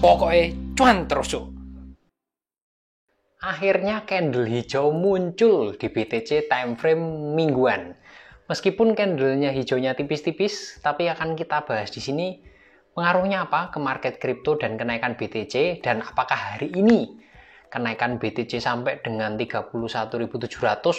Pokoknya cuan terus yuk. Akhirnya candle hijau muncul di BTC time frame mingguan. Meskipun candlenya hijaunya tipis-tipis, tapi akan kita bahas di sini pengaruhnya apa ke market kripto dan kenaikan BTC, dan apakah hari ini kenaikan BTC sampai dengan 31.700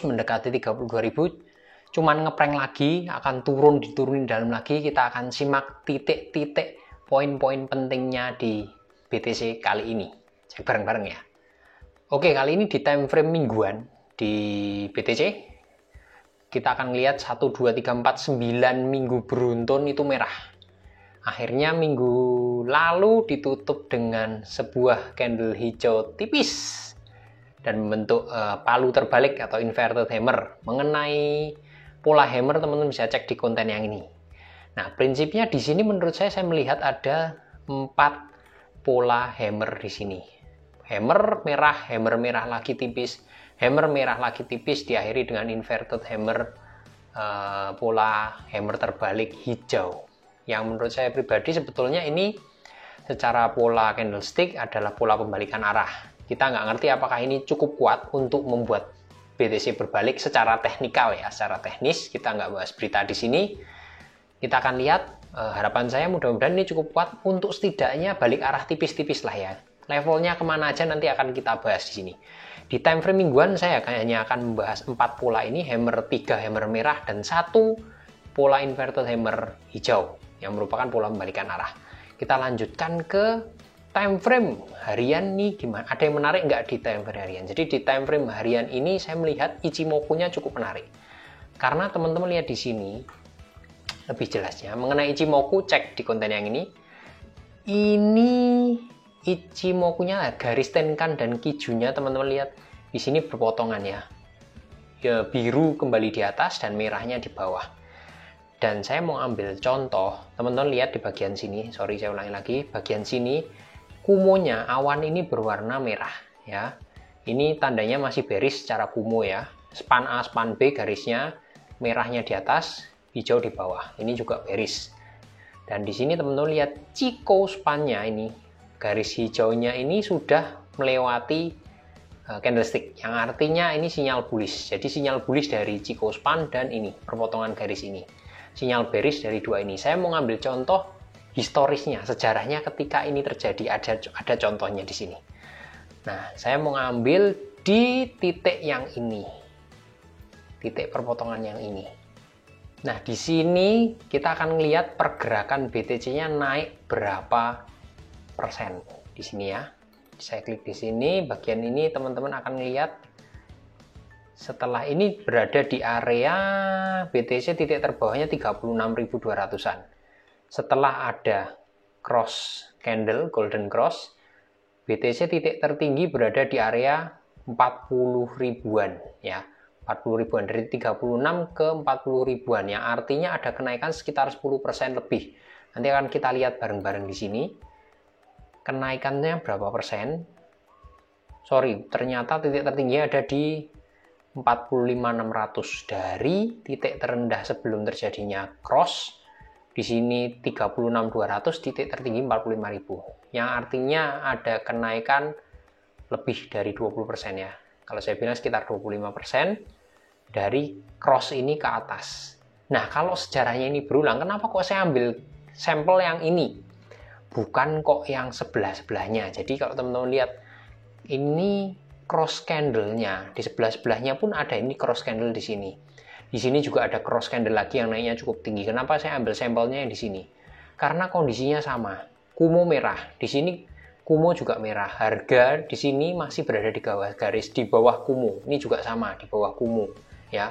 mendekati 32.000 cuman ngeprank lagi, akan diturunin dalam lagi. Kita akan simak titik-titik poin-poin pentingnya di BTC kali ini. Cek bareng-bareng ya. Oke, kali ini di time frame mingguan di BTC kita akan lihat 1, 2, 3, 4, 9 minggu beruntun itu merah. Akhirnya minggu lalu ditutup dengan sebuah candle hijau tipis dan membentuk palu terbalik atau inverted hammer. Mengenai pola hammer, teman-teman bisa cek di konten yang ini. Nah, prinsipnya di sini menurut saya melihat ada 4 pola hammer di sini. Hammer merah lagi tipis, hammer merah lagi tipis, diakhiri dengan inverted hammer, pola hammer terbalik hijau. Yang menurut saya pribadi sebetulnya ini secara pola candlestick adalah pola pembalikan arah. Kita nggak ngerti apakah ini cukup kuat untuk membuat BTC berbalik secara teknikal ya, secara teknis. Kita nggak bahas berita di sini. Kita akan lihat, harapan saya mudah-mudahan ini cukup kuat untuk setidaknya balik arah tipis-tipis lah ya. Levelnya kemana aja nanti akan kita bahas di sini. Di time frame mingguan saya hanya akan membahas 4 pola ini, hammer 3 hammer merah dan 1 pola inverted hammer hijau yang merupakan pola pembalikan arah. Kita lanjutkan ke time frame harian nih gimana? Ada yang menarik nggak di time frame harian? Jadi di time frame harian ini saya melihat Ichimoku-nya cukup menarik. Karena teman-teman lihat di sini lebih jelasnya mengenai Ichimoku, cek di konten yang ini. Ini Ichimoku-nya garis Tenkan dan Kijunya teman-teman lihat di sini berpotongan ya. Biru kembali di atas dan merahnya di bawah. Dan saya mau ambil contoh, teman-teman lihat di bagian sini. Sorry, saya ulangi lagi. Bagian sini kumonya awan ini berwarna merah ya. Ini tandanya masih bearish secara kumo ya. Span A, span B garisnya merahnya di atas, hijau di bawah. Ini juga bearish. Dan di sini teman-teman lihat Chikou span-nya ini, garis hijaunya ini sudah melewati candlestick, yang artinya ini sinyal bullish. Jadi sinyal bullish dari Chikou span dan ini perpotongan garis ini. Sinyal bearish dari dua ini. Saya mau ngambil contoh historisnya, sejarahnya ketika ini terjadi, ada contohnya di sini. Nah, saya mau ngambil di titik yang ini, titik perpotongan yang ini. Nah, di sini kita akan melihat pergerakan BTC-nya naik berapa persen di sini ya. Saya klik di sini, bagian ini teman-teman akan lihat setelah ini berada di area BTC titik terbawahnya 36.200-an. Setelah ada cross candle, golden cross, BTC titik tertinggi berada di area 40 ribuan ya. 40 ribuan, dari 36 ke 40 ribuan, yang artinya ada kenaikan sekitar 10% lebih. Nanti akan kita lihat bareng-bareng di sini. Kenaikannya berapa persen? Sorry, ternyata titik tertinggi ada di 45.600 dari titik terendah sebelum terjadinya cross. Di sini 36.200, titik tertinggi 45.000. Yang artinya ada kenaikan lebih dari 20% ya. Kalau saya bilang sekitar 25% dari cross ini ke atas. Nah, kalau sejarahnya ini berulang, kenapa kok saya ambil sampel yang ini? Bukan kok yang sebelah-sebelahnya. Jadi kalau teman-teman lihat, ini cross candle-nya. Di sebelah-sebelahnya pun ada ini cross candle di sini. Di sini juga ada cross candle lagi yang naiknya cukup tinggi. Kenapa saya ambil sampelnya yang di sini? Karena kondisinya sama. Kumo merah. Di sini kumo juga merah. Harga di sini masih berada di bawah garis, di bawah kumo. Ini juga sama, di bawah kumo ya.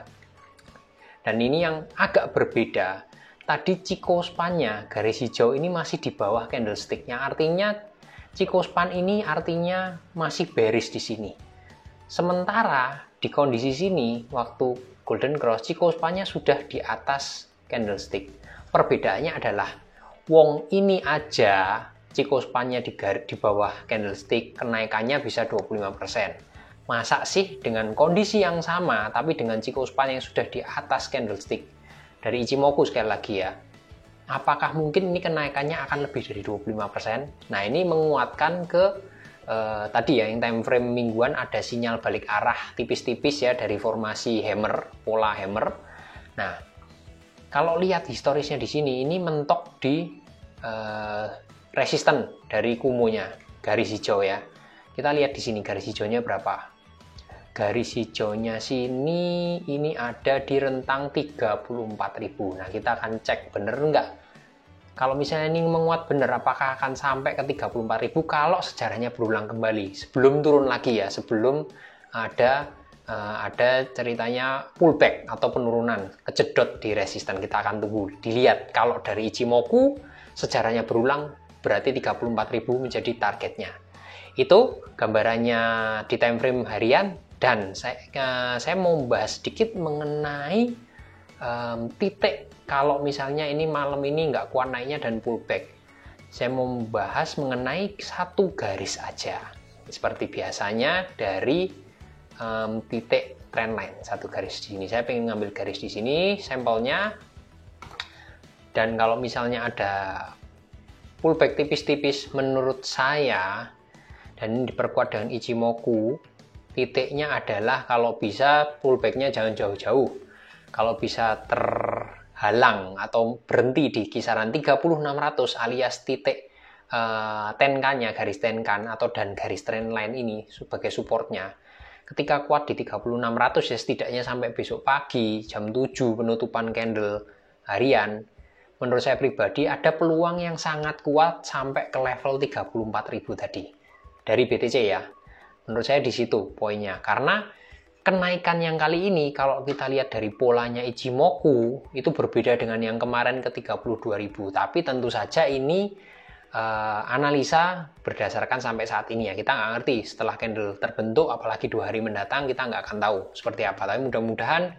Dan ini yang agak berbeda. Tadi Chikou span-nya, garis hijau ini masih di bawah candlestick. Yang artinya Chikou span ini artinya masih bearish di sini. Sementara di kondisi sini waktu golden cross, Chikou span-nya sudah di atas candlestick. Perbedaannya adalah wong ini aja Chikou span-nya di bawah candlestick, kenaikannya bisa 25%. Masa sih dengan kondisi yang sama tapi dengan Chikou span yang sudah di atas candlestick? Dari Ichimoku sekali lagi ya. apakah mungkin ini kenaikannya akan lebih dari 25%? Nah, ini menguatkan ke tadi ya, yang time frame mingguan ada sinyal balik arah tipis-tipis ya dari formasi hammer, pola hammer. Nah, kalau lihat historisnya di sini, ini mentok di resisten dari kumunya, garis hijau ya. Kita lihat di sini garis hijaunya berapa. Garis hijaunya sini ini ada di rentang 34.000. Nah, kita akan cek bener nggak. Kalau misalnya ini menguat bener, apakah akan sampai ke 34.000 kalau sejarahnya berulang kembali sebelum turun lagi ya, sebelum ada ceritanya pullback atau penurunan, kejedot di resisten. Kita akan tunggu dilihat. Kalau dari Ichimoku sejarahnya berulang, berarti 34.000 menjadi targetnya. Itu gambarannya di time frame harian. Dan saya mau bahas sedikit mengenai titik kalau misalnya ini malam ini nggak kuat naiknya dan pullback. Saya mau membahas mengenai satu garis aja. Seperti biasanya dari titik trendline, satu garis di sini. Saya pengen ngambil garis di sini, sampelnya. Dan kalau misalnya ada pullback tipis-tipis menurut saya, dan ini diperkuat dengan Ichimoku, titiknya adalah kalau bisa pullbacknya jangan jauh-jauh. Kalau bisa terhalang atau berhenti di kisaran 3600 alias titik tenkannya, garis tenkan atau dan garis trendline ini sebagai supportnya. Ketika kuat di 3600 ya setidaknya sampai besok pagi jam 7 penutupan candle harian. Menurut saya pribadi ada peluang yang sangat kuat sampai ke level 34.000 tadi. Dari BTC ya. Menurut saya di situ poinnya, karena kenaikan yang kali ini kalau kita lihat dari polanya Ichimoku itu berbeda dengan yang kemarin ke 32.000. Tapi tentu saja ini analisa berdasarkan sampai saat ini ya. Kita nggak ngerti setelah candle terbentuk, apalagi 2 hari mendatang kita nggak akan tahu seperti apa. Tapi mudah-mudahan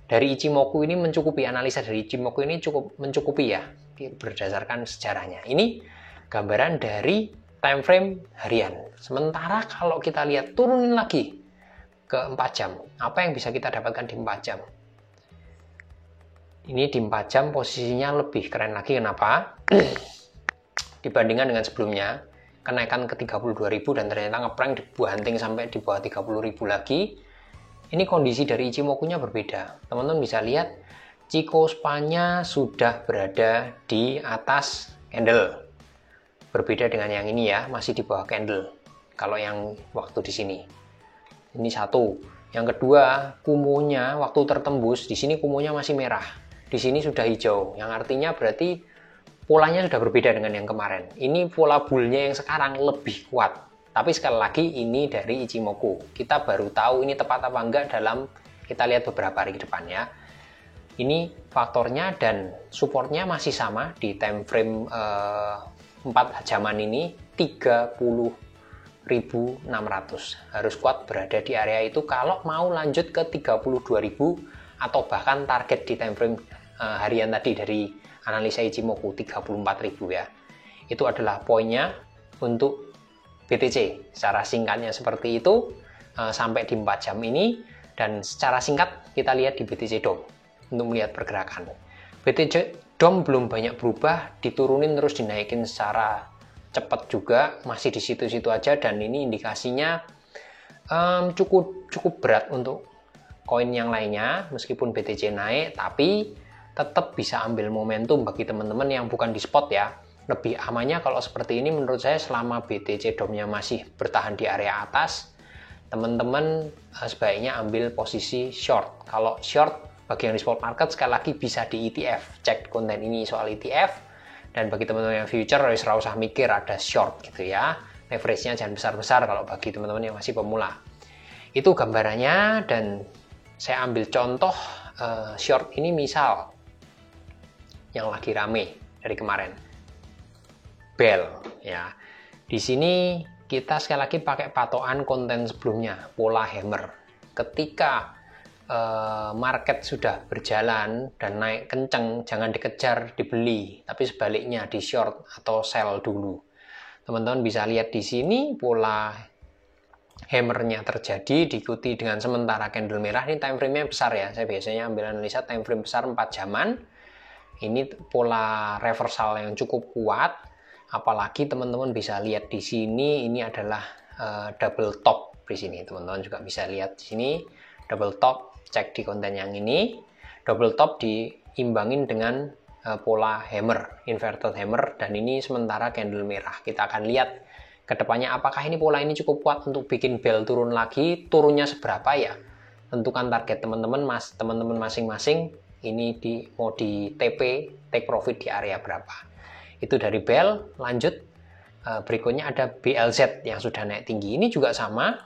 dari Ichimoku ini mencukupi, analisa dari Ichimoku ini cukup mencukupi ya berdasarkan sejarahnya. Ini gambaran dari time frame harian. Sementara kalau kita lihat turunin lagi ke 4 jam, apa yang bisa kita dapatkan di 4 jam? Ini di 4 jam posisinya lebih keren lagi. Kenapa? Dibandingkan dengan sebelumnya, kenaikan ke 32.000 dan ternyata ngeprank dibuanting sampai di bawah 30.000 lagi. Ini kondisi dari Ichimoku-nya berbeda. Teman-teman bisa lihat Chikou span-nya sudah berada di atas candle. Berbeda dengan yang ini ya, masih di bawah candle. Kalau yang waktu di sini. Ini satu. Yang kedua, kumunya waktu tertembus, di sini kumunya masih merah. Di sini sudah hijau. Yang artinya berarti polanya sudah berbeda dengan yang kemarin. Ini pola bullnya yang sekarang lebih kuat. Tapi sekali lagi ini dari Ichimoku. Kita baru tahu ini tepat apa enggak dalam kita lihat beberapa hari ke depan ya. Ini faktornya dan supportnya masih sama di time frame 4 jaman ini 30.600. Harus kuat berada di area itu kalau mau lanjut ke 32.000 atau bahkan target di time frame harian tadi dari analisa Ichimoku 34.000 ya. Itu adalah poinnya untuk BTC. Secara singkatnya seperti itu sampai di 4 jam ini, dan secara singkat kita lihat di BTC DOM untuk melihat pergerakan. BTC DOM belum banyak berubah, diturunin terus dinaikin secara cepat juga, masih di situ-situ aja, dan ini indikasinya cukup berat untuk koin yang lainnya. Meskipun BTC naik, tapi tetap bisa ambil momentum bagi teman-teman yang bukan di spot ya. Lebih amannya kalau seperti ini menurut saya selama BTC DOM-nya masih bertahan di area atas, teman-teman sebaiknya ambil posisi short. Kalau short bagi yang di spot market sekali lagi bisa di ETF. Cek konten ini soal ETF. Dan bagi teman-teman yang future harus usah mikir ada short gitu ya. Leverage-nya jangan besar-besar kalau bagi teman-teman yang masih pemula. Itu gambarannya, dan saya ambil contoh short ini misal yang lagi rame dari kemarin. Bell ya. Di sini kita sekali lagi pakai patokan konten sebelumnya, pola hammer. Ketika market sudah berjalan dan naik kenceng, jangan dikejar dibeli, tapi sebaliknya di short atau sell dulu. Teman-teman bisa lihat di sini pola hammernya terjadi, diikuti dengan sementara candle merah. Ini time frame-nya besar ya, saya biasanya ambil analisa time frame besar 4 jaman. Ini pola reversal yang cukup kuat, apalagi teman-teman bisa lihat di sini ini adalah double top di sini. Teman-teman juga bisa lihat di sini double top, cek di konten yang ini. Double top diimbangin dengan pola hammer, inverted hammer, dan ini sementara candle merah. Kita akan lihat kedepannya apakah ini pola ini cukup kuat untuk bikin bell turun lagi. Turunnya seberapa ya? Tentukan target teman-teman masing-masing. Ini mau di TP, take profit di area berapa. Itu dari bell. Lanjut berikutnya ada BLZ yang sudah naik tinggi. Ini juga sama.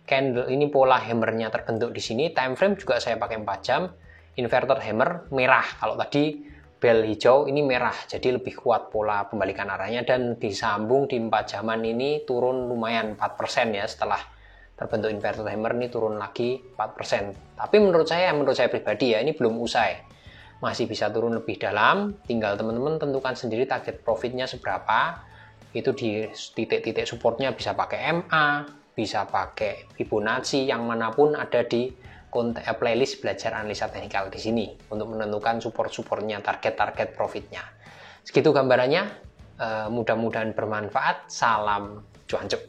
Candle ini pola hammernya terbentuk di sini. Time frame juga saya pakai 4 jam. Inverted hammer merah. Kalau tadi bell hijau, ini merah. Jadi lebih kuat pola pembalikan arahnya, dan disambung di 4 jaman ini turun lumayan 4% ya. Setelah terbentuk inverted hammer ini turun lagi 4%. Tapi menurut saya pribadi ya, ini belum usai. Masih bisa turun lebih dalam. Tinggal teman-teman tentukan sendiri target profitnya seberapa. Itu di titik-titik supportnya bisa pakai MA, bisa pakai Fibonacci, yang manapun ada di playlist belajar analisa teknikal di sini untuk menentukan support-supportnya, target-target profitnya. Segitu gambarannya. Mudah-mudahan bermanfaat. Salam cuancuk.